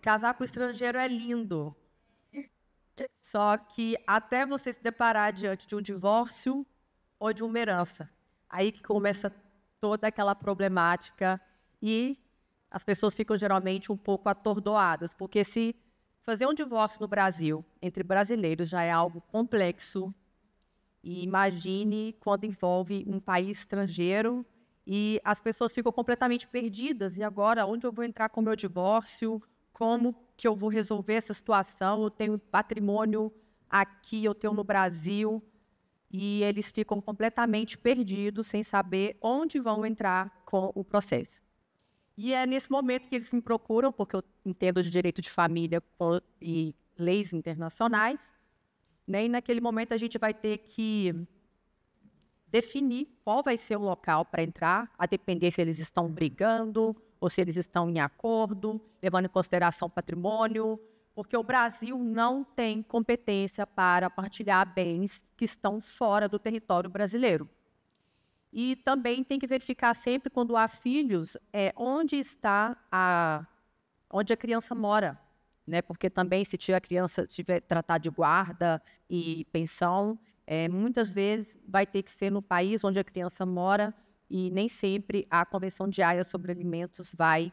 Casar com estrangeiro é lindo. Só que até você se deparar diante de um divórcio ou de uma herança, aí que começa toda aquela problemática e as pessoas ficam geralmente um pouco atordoadas, porque se fazer um divórcio no Brasil entre brasileiros já é algo complexo, e imagine quando envolve um país estrangeiro e as pessoas ficam completamente perdidas. E agora, onde eu vou entrar com o meu divórcio? Como que eu vou resolver essa situação? Eu tenho patrimônio aqui, eu tenho no Brasil. E eles ficam completamente perdidos, sem saber onde vão entrar com o processo. E é nesse momento que eles me procuram, porque eu entendo de direito de família e leis internacionais, né? E naquele momento a gente vai ter que definir qual vai ser o local para entrar, a depender se eles estão brigando ou se eles estão em acordo, levando em consideração patrimônio, porque o Brasil não tem competência para partilhar bens que estão fora do território brasileiro. E também tem que verificar sempre, quando há filhos, onde a criança mora, né? Porque também, se a criança tiver tratar de guarda e pensão, muitas vezes vai ter que ser no país onde a criança mora, e nem sempre a Convenção de Haia sobre Alimentos vai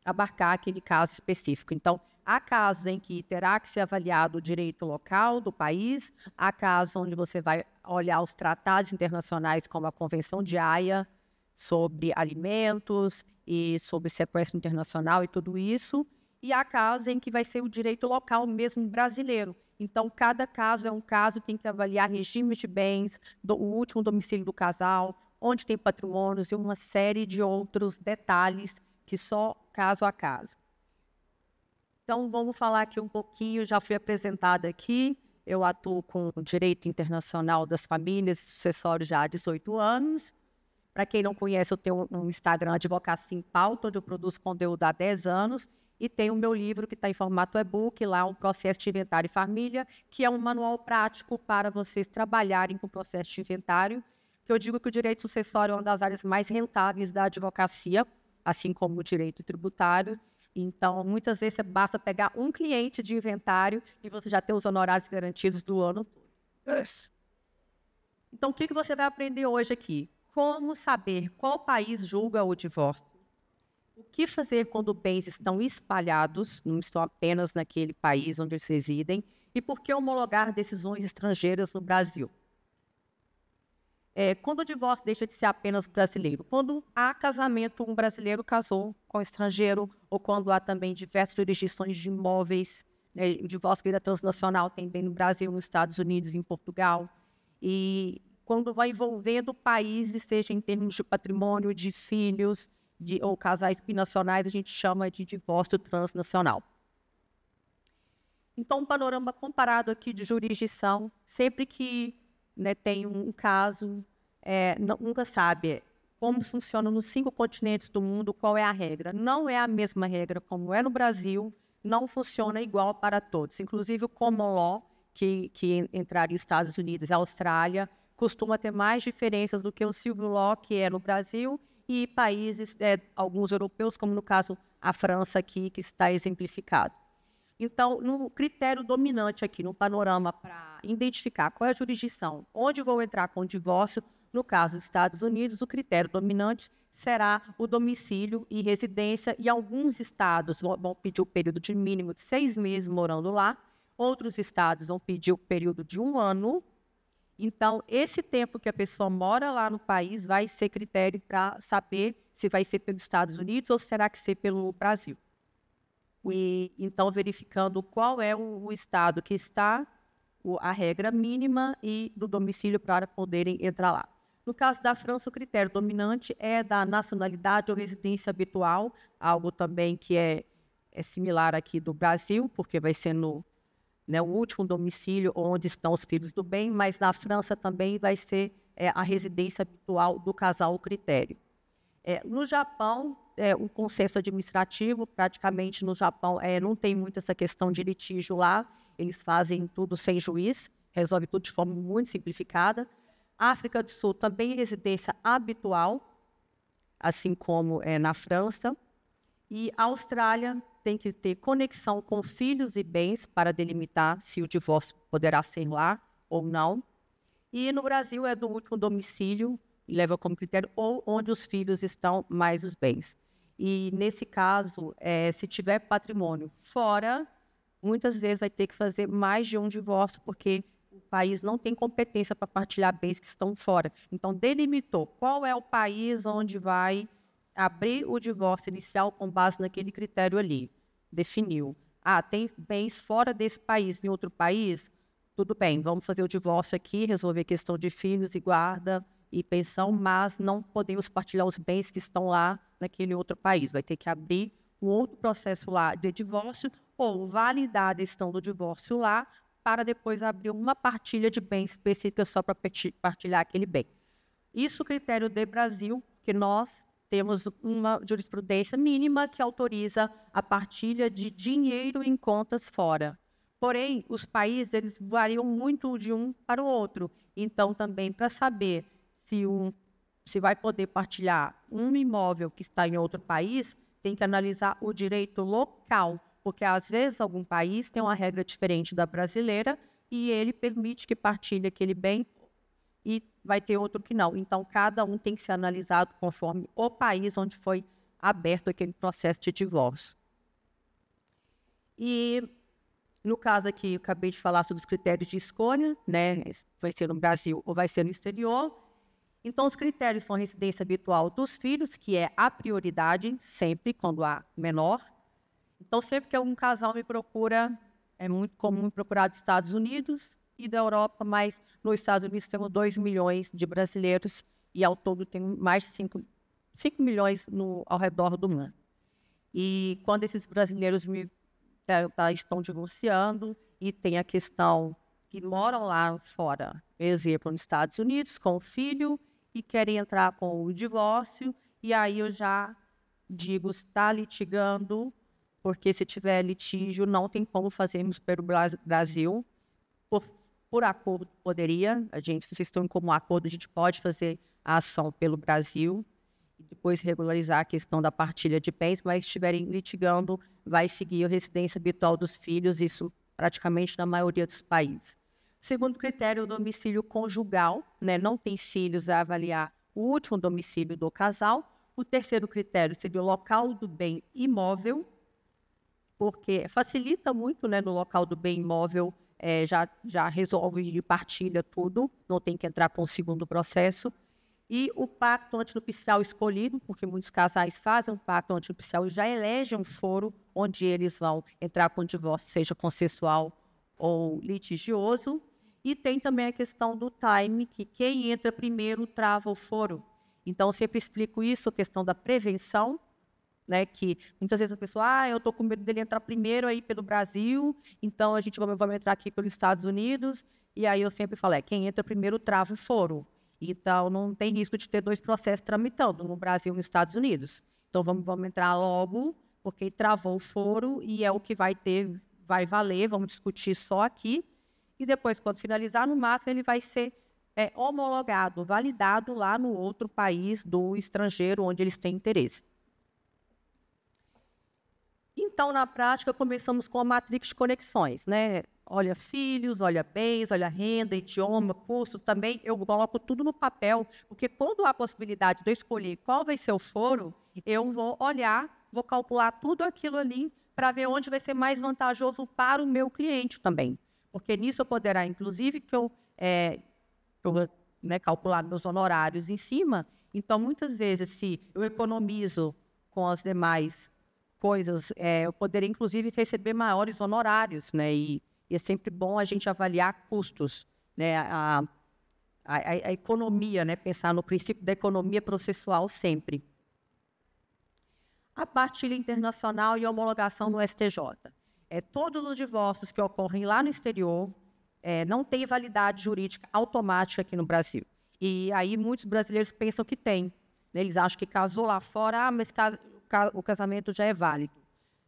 abarcar aquele caso específico. Então, há casos em que terá que ser avaliado o direito local do país, há casos onde você vai olhar os tratados internacionais, como a Convenção de Haia sobre alimentos e sobre sequestro internacional e tudo isso, e há casos em que vai ser o direito local mesmo brasileiro. Então, cada caso é um caso, tem que avaliar regimes de bens, o último domicílio do casal, onde tem patrimônios e uma série de outros detalhes que só caso a caso. Então, vamos falar aqui um pouquinho, já fui apresentada aqui, eu atuo com o direito internacional das famílias e sucessórios já há 18 anos. Para quem não conhece, eu tenho um Instagram, Advocacia em Pauta, onde eu produzo conteúdo há 10 anos, e tenho o meu livro que está em formato e-book, lá um processo de inventário e família, que é um manual prático para vocês trabalharem com o processo de inventário, que eu digo que o direito sucessório é uma das áreas mais rentáveis da advocacia, assim como o direito tributário. Então, muitas vezes, basta pegar um cliente de inventário e você já tem os honorários garantidos do ano todo. Então, o que você vai aprender hoje aqui? Como saber qual país julga o divórcio? O que fazer quando bens estão espalhados, não estão apenas naquele país onde eles residem? E por que homologar decisões estrangeiras no Brasil? Quando o divórcio deixa de ser apenas brasileiro? Quando há casamento, um brasileiro casou com um estrangeiro, ou quando há também diversas jurisdições de imóveis, né? O divórcio vira transnacional, tem bem no Brasil, nos Estados Unidos, em Portugal. E quando vai envolvendo países, seja em termos de patrimônio, de filhos, ou casais binacionais, a gente chama de divórcio transnacional. Então, um panorama comparado aqui de jurisdição, sempre que, né, tem um caso, nunca sabe como funciona nos 5 continentes do mundo, qual é a regra. Não é a mesma regra como é no Brasil, não funciona igual para todos. Inclusive o common law, que entraria Estados Unidos e Austrália, costuma ter mais diferenças do que o civil law, que é no Brasil, e países, alguns europeus, como no caso a França aqui, que está exemplificado. Então, no critério dominante aqui, no panorama para identificar qual é a jurisdição, onde vou entrar com o divórcio, no caso dos Estados Unidos, o critério dominante será o domicílio e residência, e alguns estados vão pedir o período de mínimo de 6 meses morando lá, outros estados vão pedir o período de 1 ano. Então, esse tempo que a pessoa mora lá no país vai ser critério para saber se vai ser pelos Estados Unidos ou será que ser pelo Brasil. E, então, verificando qual é o estado que está a regra mínima e do domicílio para poderem entrar lá. No caso da França, o critério dominante é da nacionalidade ou residência habitual, algo também que é similar aqui do Brasil, porque vai ser o último domicílio onde estão os filhos do bem, mas na França também vai ser a residência habitual do casal o critério. No Japão, o consenso administrativo, praticamente no Japão, não tem muito essa questão de litígio lá, eles fazem tudo sem juiz, resolve tudo de forma muito simplificada. África do Sul também é residência habitual, assim como na França. E a Austrália tem que ter conexão com filhos e bens para delimitar se o divórcio poderá ser lá ou não. E no Brasil é do último domicílio, leva como critério, ou onde os filhos estão mais os bens. E nesse caso, se tiver patrimônio fora, muitas vezes vai ter que fazer mais de um divórcio, porque o país não tem competência para partilhar bens que estão fora. Então, delimitou qual é o país onde vai abrir o divórcio inicial com base naquele critério ali. Definiu. Tem bens fora desse país, em outro país? Tudo bem, vamos fazer o divórcio aqui, resolver a questão de filhos e guarda e pensão, mas não podemos partilhar os bens que estão lá naquele outro país. Vai ter que abrir um outro processo lá de divórcio ou validar a questão do divórcio lá para depois abrir uma partilha de bens específica só para partilhar aquele bem. Isso é o critério do Brasil, que nós temos uma jurisprudência mínima que autoriza a partilha de dinheiro em contas fora. Porém, os países eles variam muito de um para o outro. Então, também, para saber se vai poder partilhar um imóvel que está em outro país, tem que analisar o direito local, porque, às vezes, algum país tem uma regra diferente da brasileira e ele permite que partilhe aquele bem e vai ter outro que não. Então, cada um tem que ser analisado conforme o país onde foi aberto aquele processo de divórcio. E, no caso aqui, eu acabei de falar sobre os critérios de escolha, né? Vai ser no Brasil ou vai ser no exterior. Então, os critérios são a residência habitual dos filhos, que é a prioridade, sempre, quando há menor. Então, sempre que algum casal me procura, é muito comum me procurar dos Estados Unidos e da Europa, mas nos Estados Unidos temos 2 milhões de brasileiros e ao todo tem mais de 5 milhões ao redor do mundo. E quando esses brasileiros estão divorciando e tem a questão que moram lá fora, exemplo, nos Estados Unidos, com o filho e querem entrar com o divórcio, e aí eu já digo, está litigando, porque se tiver litígio, não tem como fazermos pelo Brasil. Por acordo, poderia. Vocês estão em comum acordo, a gente pode fazer a ação pelo Brasil e depois regularizar a questão da partilha de bens, mas se estiverem litigando, vai seguir a residência habitual dos filhos, isso praticamente na maioria dos países. O segundo critério é o domicílio conjugal, né? Não tem filhos a avaliar o último domicílio do casal. O terceiro critério seria o local do bem imóvel, porque facilita muito, né, no local do bem imóvel, já resolve e partilha tudo, não tem que entrar com o segundo processo. E o pacto antinupcial escolhido, porque muitos casais fazem um pacto antinupcial e já elegem um foro onde eles vão entrar com o divórcio, seja consensual ou litigioso. E tem também a questão do time, que quem entra primeiro trava o foro. Então, eu sempre explico isso, a questão da prevenção, né, que muitas vezes a pessoa, eu estou com medo dele entrar primeiro aí pelo Brasil, então a gente vai entrar aqui pelos Estados Unidos, e aí eu sempre falo, quem entra primeiro trava o foro. Então, não tem risco de ter 2 processos tramitando, no Brasil e nos Estados Unidos. Então, vamos entrar logo, porque travou o foro e é o que vai valer, vamos discutir só aqui, e depois, quando finalizar, no máximo, ele vai ser homologado, validado lá no outro país do estrangeiro onde eles têm interesse. Então, na prática, começamos com a matrix de conexões, né? Olha filhos, olha bens, olha renda, idioma, curso, também eu coloco tudo no papel, porque quando há a possibilidade de eu escolher qual vai ser o foro, eu vou olhar, vou calcular tudo aquilo ali para ver onde vai ser mais vantajoso para o meu cliente também. Porque nisso eu poderá, inclusive, que eu calcular meus honorários em cima. Então, muitas vezes, se eu economizo com as demais coisas, eu poderia, inclusive, receber maiores honorários, né? E é sempre bom a gente avaliar custos, né? A economia, né? Pensar no princípio da economia processual sempre. A partilha internacional e a homologação no STJ. Todos os divórcios que ocorrem lá no exterior não têm validade jurídica automática aqui no Brasil. E aí muitos brasileiros pensam que tem. Né? Eles acham que casou lá fora, mas o casamento já é válido.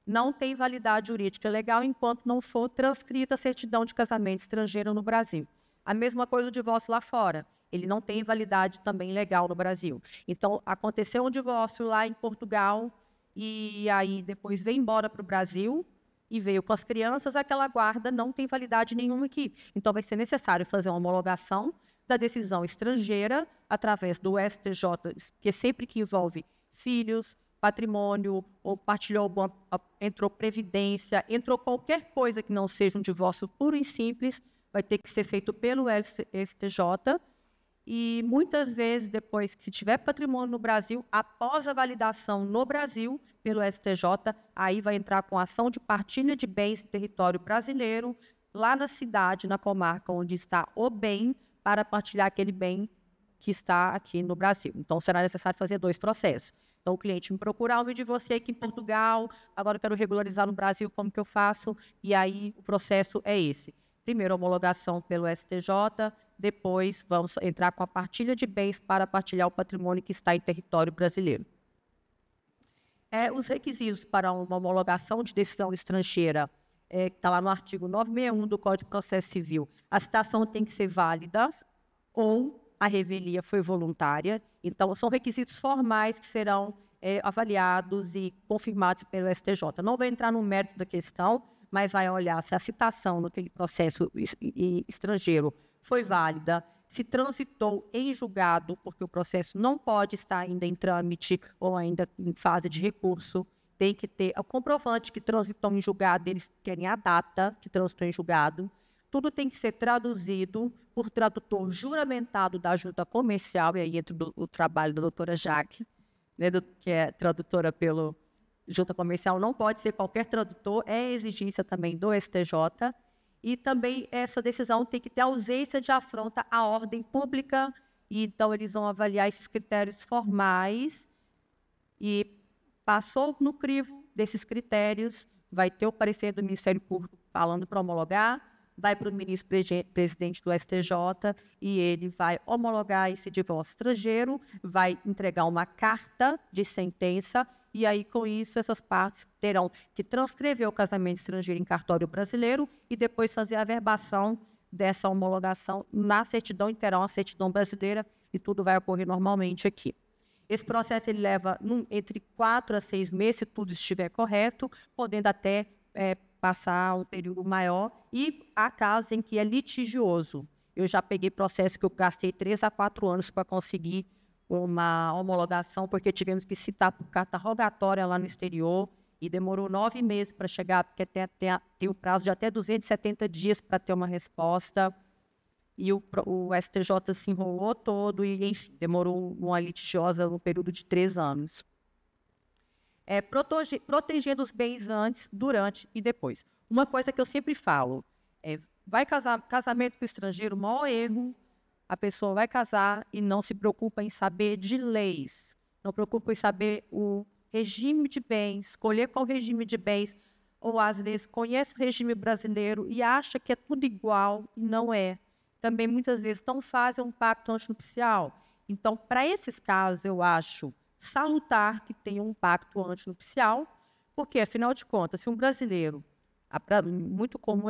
Não tem validade jurídica legal enquanto não for transcrita a certidão de casamento estrangeiro no Brasil. A mesma coisa do divórcio lá fora. Ele não tem validade também legal no Brasil. Então, aconteceu um divórcio lá em Portugal e aí depois veio embora para o Brasil e veio com as crianças, aquela guarda não tem validade nenhuma aqui. Então, vai ser necessário fazer uma homologação da decisão estrangeira através do STJ, que sempre que envolve filhos, patrimônio, ou partilhou, entrou previdência, entrou qualquer coisa que não seja um divórcio puro e simples, vai ter que ser feito pelo STJ. E muitas vezes, depois que tiver patrimônio no Brasil, após a validação no Brasil, pelo STJ, aí vai entrar com ação de partilha de bens em território brasileiro, lá na cidade, na comarca onde está o bem, para partilhar aquele bem que está aqui no Brasil. Então, será necessário fazer 2 processos. Então, o cliente me procura, eu de você aqui em Portugal, agora eu quero regularizar no Brasil, como que eu faço? E aí, o processo é esse. Primeiro, homologação pelo STJ, depois vamos entrar com a partilha de bens para partilhar o patrimônio que está em território brasileiro. Os requisitos para uma homologação de decisão estrangeira, está lá no artigo 961 do Código de Processo Civil. A citação tem que ser válida ou a revelia foi voluntária. Então, são requisitos formais que serão avaliados e confirmados pelo STJ. Não vou entrar no mérito da questão, mas vai olhar se a citação naquele processo estrangeiro foi válida, se transitou em julgado, porque o processo não pode estar ainda em trâmite ou ainda em fase de recurso. Tem que ter o comprovante que transitou em julgado, eles querem a data que transitou em julgado. Tudo tem que ser traduzido por tradutor juramentado da Junta Comercial, e aí entra o trabalho da doutora Jaque, né, que é tradutora pelo Junta Comercial, não pode ser qualquer tradutor, é exigência também do STJ, e também essa decisão tem que ter ausência de afronta à ordem pública, e então eles vão avaliar esses critérios formais, e passou no crivo desses critérios, vai ter o parecer do Ministério Público falando para homologar, vai para o ministro presidente do STJ e ele vai homologar esse divórcio estrangeiro, vai entregar uma carta de sentença e aí, com isso, essas partes terão que transcrever o casamento estrangeiro em cartório brasileiro e depois fazer a averbação dessa homologação na certidão e terão a certidão brasileira e tudo vai ocorrer normalmente aqui. Esse processo ele leva entre 4 a 6 meses, se tudo estiver correto, podendo até passar um período maior, e há casos em que é litigioso. Eu já peguei processo que eu gastei 3 a 4 anos para conseguir uma homologação, porque tivemos que citar por carta rogatória lá no exterior, e demorou 9 meses para chegar, porque tem o prazo de até 270 dias para ter uma resposta, e o STJ se enrolou todo, e enfim, demorou uma litigiosa no período de 3 anos. Protegendo os bens antes, durante e depois. Uma coisa que eu sempre falo, casamento com o estrangeiro, o maior erro, a pessoa vai casar e não se preocupa em saber de leis, não preocupa em saber o regime de bens, escolher qual regime de bens, ou às vezes conhece o regime brasileiro e acha que é tudo igual, e não é. Também muitas vezes não fazem um pacto antinupcial. Então, para esses casos, eu acho salutar que tenha um pacto antinupcial, porque, afinal de contas, se um brasileiro, muito comum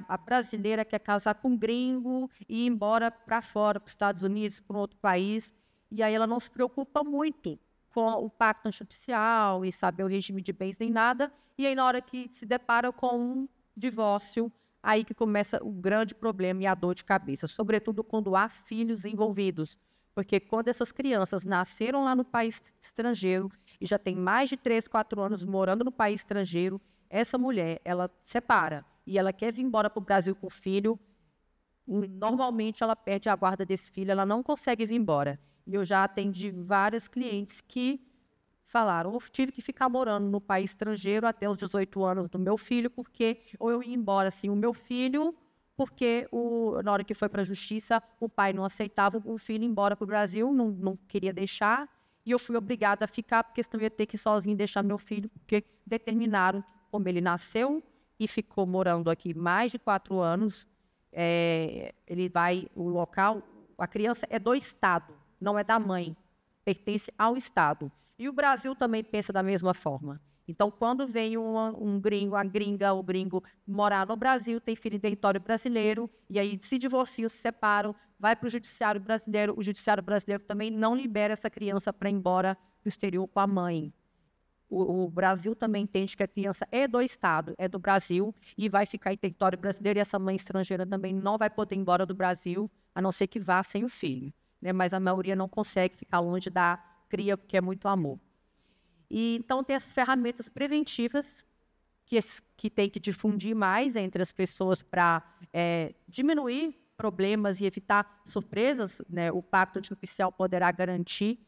a brasileira quer casar com um gringo e ir embora para fora, para os Estados Unidos, para um outro país, e aí ela não se preocupa muito com o pacto antinupcial e saber o regime de bens nem nada, e aí na hora que se depara com um divórcio, aí que começa o grande problema e a dor de cabeça, sobretudo quando há filhos envolvidos. Porque quando essas crianças nasceram lá no país estrangeiro e já tem mais de 3, 4 anos morando no país estrangeiro, essa mulher, ela separa e ela quer vir embora para o Brasil com o filho, normalmente ela perde a guarda desse filho, ela não consegue vir embora. E eu já atendi várias clientes que falaram, eu tive que ficar morando no país estrangeiro até os 18 anos do meu filho, porque ou eu ia embora assim, o meu filho, porque na hora que foi para a justiça, o pai não aceitava o filho ir embora para o Brasil, não queria deixar, e eu fui obrigada a ficar, porque senão eu ia ter que ir sozinha deixar meu filho, porque determinaram, como ele nasceu e ficou morando aqui mais de 4 anos, o local, a criança é do Estado, não é da mãe, pertence ao Estado. E o Brasil também pensa da mesma forma. Então, quando vem um gringo, a gringa, o gringo morar no Brasil, tem filho em território brasileiro, e aí se divorciam, se separam, vai para o judiciário brasileiro também não libera essa criança para ir embora do exterior com a mãe. o Brasil também entende que a criança é do Estado, é do Brasil, e vai ficar em território brasileiro, e essa mãe estrangeira também não vai poder ir embora do Brasil, a não ser que vá sem o filho, né? Mas a maioria não consegue ficar longe da cria, porque é muito amor. E, então, tem essas ferramentas preventivas que tem que difundir mais entre as pessoas para diminuir problemas e evitar surpresas, né? O pacto antinupcial poderá garantir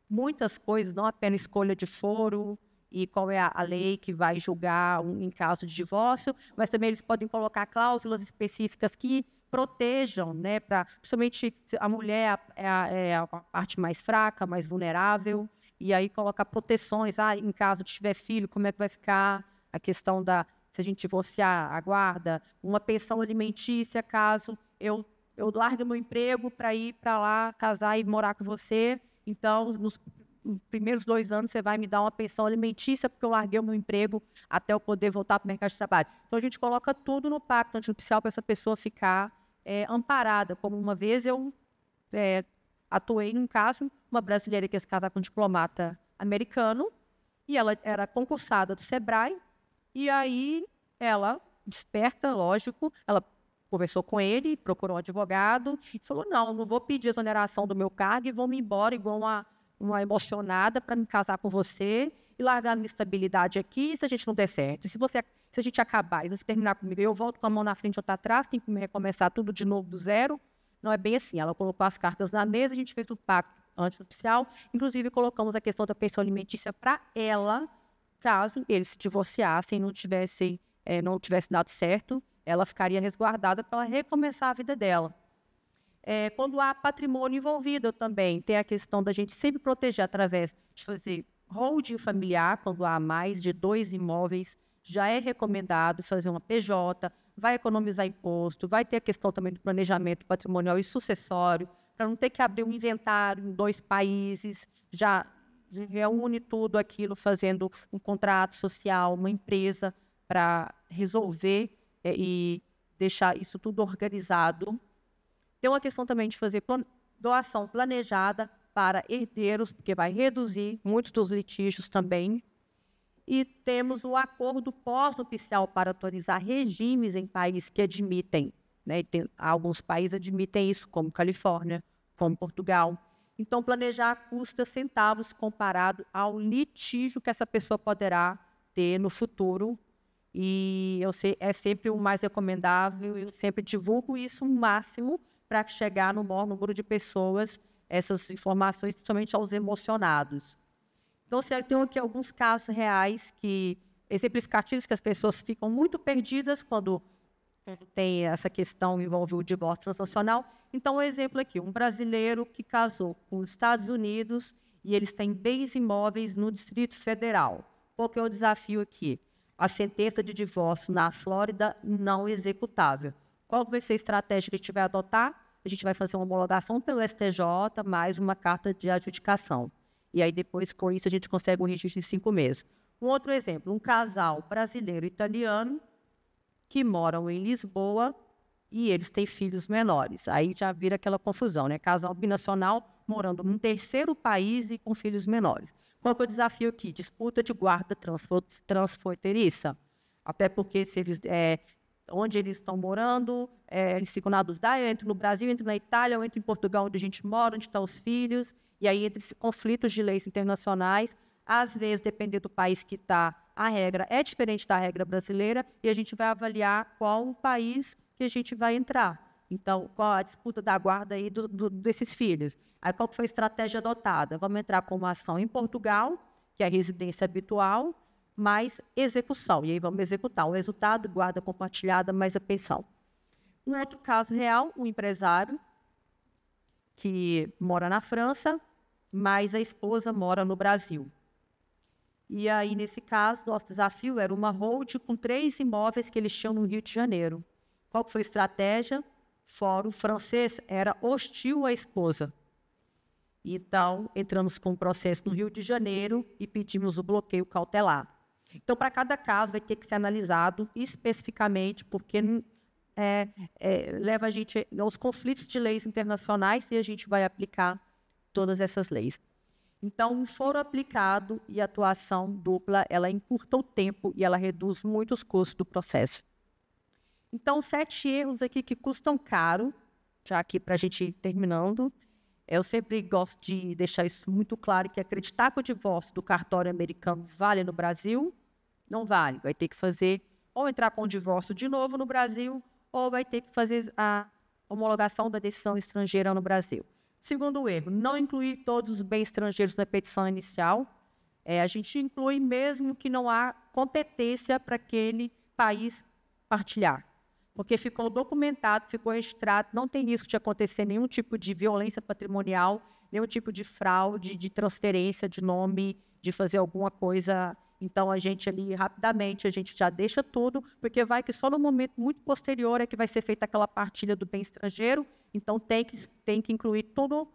muitas coisas, não apenas escolha de foro e qual é a lei que vai julgar em caso de divórcio, mas também eles podem colocar cláusulas específicas que protejam, né, principalmente a mulher é a parte mais fraca, mais vulnerável, e aí colocar proteções, em caso de tiver filho, como é que vai ficar a questão se a gente divorciar, a guarda, uma pensão alimentícia, caso eu largue meu emprego para ir para lá, casar e morar com você. Então, nos primeiros 2 anos, você vai me dar uma pensão alimentícia porque eu larguei o meu emprego até eu poder voltar para o mercado de trabalho. Então, a gente coloca tudo no pacto antinupcial para essa pessoa ficar amparada. Como uma vez eu atuei num caso, uma brasileira que ia se casar com um diplomata americano, e ela era concursada do Sebrae, e aí ela, desperta, lógico, ela conversou com ele, procurou um advogado e falou, não vou pedir exoneração do meu cargo e vou me embora igual uma emocionada para me casar com você e largar a minha estabilidade aqui se a gente não der certo. Se a gente acabar e você terminar comigo, eu volto com a mão na frente e outra atrás, tem que recomeçar tudo de novo do zero. Não é bem assim. Ela colocou as cartas na mesa, a gente fez o pacto antinupcial, inclusive colocamos a questão da pensão alimentícia para ela, caso eles se divorciassem e não tivesse dado certo, ela ficaria resguardada para ela recomeçar a vida dela. Quando há patrimônio envolvido também, tem a questão da gente sempre proteger através de fazer holding familiar, quando há mais de 2 imóveis, já é recomendado fazer uma PJ, vai economizar imposto, vai ter a questão também do planejamento patrimonial e sucessório, para não ter que abrir um inventário em 2 países, já reúne tudo aquilo fazendo um contrato social, uma empresa, para resolver e deixar isso tudo organizado. Tem uma questão também de fazer doação planejada para herdeiros, porque vai reduzir muitos dos litígios também. E temos o acordo pós-nupcial para autorizar regimes em países que admitem, né? Alguns países admitem isso, como Califórnia, como Portugal. Então, planejar custa centavos comparado ao litígio que essa pessoa poderá ter no futuro. E é sempre o mais recomendável, eu sempre divulgo isso o máximo para chegar no maior número de pessoas, essas informações, principalmente aos emocionados. Então, tem aqui alguns casos reais exemplificativos que as pessoas ficam muito perdidas quando tem essa questão envolve o divórcio transnacional. Então, um exemplo aqui, um brasileiro que casou com os Estados Unidos e eles têm bens imóveis no Distrito Federal. Qual que é o desafio aqui? A sentença de divórcio na Flórida não executável. Qual vai ser a estratégia que a gente vai adotar? A gente vai fazer uma homologação pelo STJ, mais uma carta de adjudicação. E aí, depois, com isso, a gente consegue um registro em 5 meses. Um outro exemplo, um casal brasileiro e italiano que moram em Lisboa e eles têm filhos menores. Aí já vira aquela confusão, né? Casal binacional morando num terceiro país e com filhos menores. Qual que é o desafio aqui? Disputa de guarda transfronteiriça. Até porque se eles, onde eles estão morando, eles ficam na dúvida, eu entro no Brasil, eu entro na Itália, eu entro em Portugal, onde a gente mora, onde estão os filhos. E aí, entre conflitos de leis internacionais, às vezes, dependendo do país que está, a regra é diferente da regra brasileira e a gente vai avaliar qual o país que a gente vai entrar. Então, qual a disputa da guarda aí desses filhos? Aí, qual foi a estratégia adotada? Vamos entrar com uma ação em Portugal, que é a residência habitual, mais execução. E aí vamos executar o resultado, guarda compartilhada, mais a pensão. Um outro caso real, um empresário que mora na França, mas a esposa mora no Brasil. E aí, nesse caso, nosso desafio era uma holding com 3 imóveis que eles tinham no Rio de Janeiro. Qual foi a estratégia? O Fórum francês era hostil à esposa. Então, entramos com um processo no Rio de Janeiro e pedimos o bloqueio cautelar. Então, para cada caso, vai ter que ser analisado especificamente, porque leva a gente aos conflitos de leis internacionais e a gente vai aplicar todas essas leis. Então, o foro aplicado e a atuação dupla, ela encurta o tempo e ela reduz muito os custos do processo. Então, 7 erros aqui que custam caro, já aqui para a gente ir terminando. Eu sempre gosto de deixar isso muito claro, que acreditar que o divórcio do cartório americano vale no Brasil, não vale. Vai ter que fazer, ou entrar com o divórcio de novo no Brasil, ou vai ter que fazer a homologação da decisão estrangeira no Brasil. Segundo erro, não incluir todos os bens estrangeiros na petição inicial. A gente inclui mesmo que não há competência para aquele país partilhar. Porque ficou documentado, ficou registrado, não tem risco de acontecer nenhum tipo de violência patrimonial, nenhum tipo de fraude, de transferência de nome, de fazer alguma coisa. Então, a gente ali, rapidamente, a gente já deixa tudo, porque vai que só no momento muito posterior é que vai ser feita aquela partilha do bem estrangeiro, então tem que incluir tudo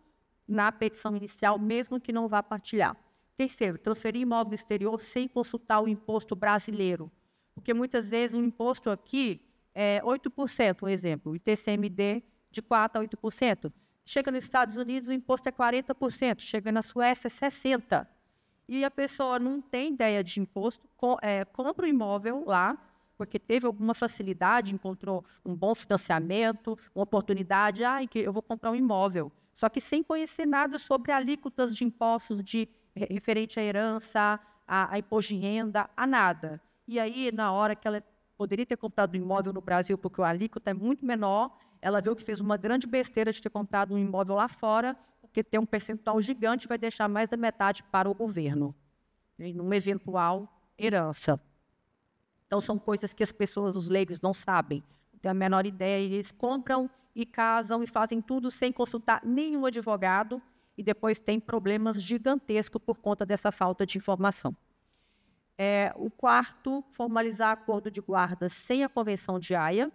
na petição inicial, mesmo que não vá partilhar. Terceiro, transferir imóvel no exterior sem consultar o imposto brasileiro, porque muitas vezes o imposto aqui é 8%, um exemplo, o ITCMD de 4% a 8%. Chega nos Estados Unidos, o imposto é 40%, chega na Suécia, é 60%. E a pessoa não tem ideia de imposto, compra o imóvel lá, porque teve alguma facilidade, encontrou um bom financiamento, uma oportunidade, que eu vou comprar um imóvel. Só que sem conhecer nada sobre alíquotas de impostos referente à herança, a imposto de renda, a nada. E aí, na hora que ela poderia ter comprado um imóvel no Brasil, porque o alíquota é muito menor, ela viu que fez uma grande besteira de ter comprado um imóvel lá fora, porque tem um percentual gigante, vai deixar mais da metade para o governo, numa eventual herança. Então, são coisas que as pessoas, os leigos, não sabem, não têm a menor ideia, e eles compram e casam e fazem tudo sem consultar nenhum advogado, e depois tem problemas gigantescos por conta dessa falta de informação. O quarto, formalizar acordo de guarda sem a Convenção de Haia,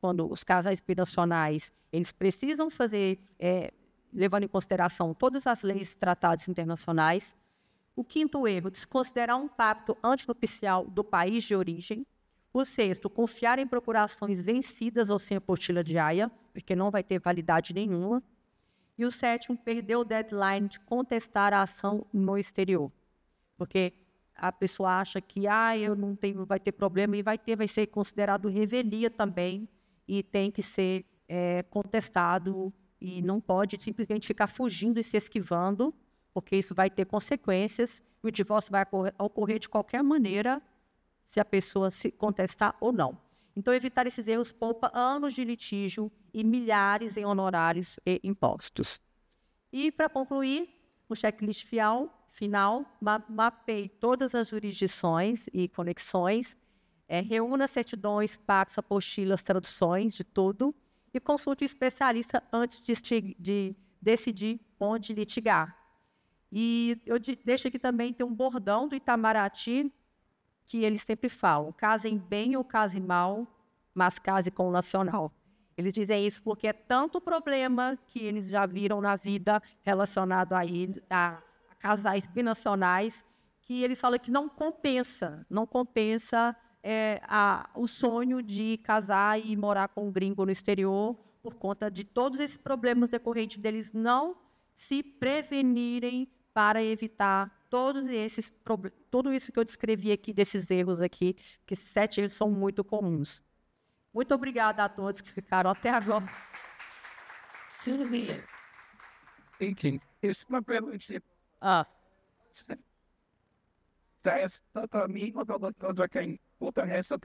quando os casais binacionais, eles precisam fazer, levando em consideração todas as leis e tratados internacionais. O quinto erro, desconsiderar um pacto antinupcial do país de origem. O sexto, confiar em procurações vencidas ou sem apostila de Haia, porque não vai ter validade nenhuma. E o sétimo, perder o deadline de contestar a ação no exterior, porque a pessoa acha que eu não tenho, vai ter problema, e vai ser considerado revelia também, e tem que ser contestado, e não pode simplesmente ficar fugindo e se esquivando, porque isso vai ter consequências, e o divórcio vai ocorrer de qualquer maneira, se a pessoa se contestar ou não. Então, evitar esses erros poupa anos de litígio e milhares em honorários e impostos. E, para concluir, o checklist final, mapeie todas as jurisdições e conexões, reúna certidões, pactos, apostilas, traduções de tudo, e consulte um especialista antes de decidir onde litigar. E eu deixo aqui também, tem um bordão do Itamaraty, que eles sempre falam: casem bem ou casem mal, mas case com o nacional. Eles dizem isso porque é tanto problema que eles já viram na vida relacionado a casais binacionais, que eles falam que não compensa o sonho de casar e morar com um gringo no exterior, por conta de todos esses problemas decorrentes deles não se prevenirem para evitar tudo isso que eu descrevi aqui, desses erros aqui, que esses 7 erros são muito comuns. Muito obrigada a todos que ficaram até agora. Isso é uma pergunta. Para mim, quando quem puta essa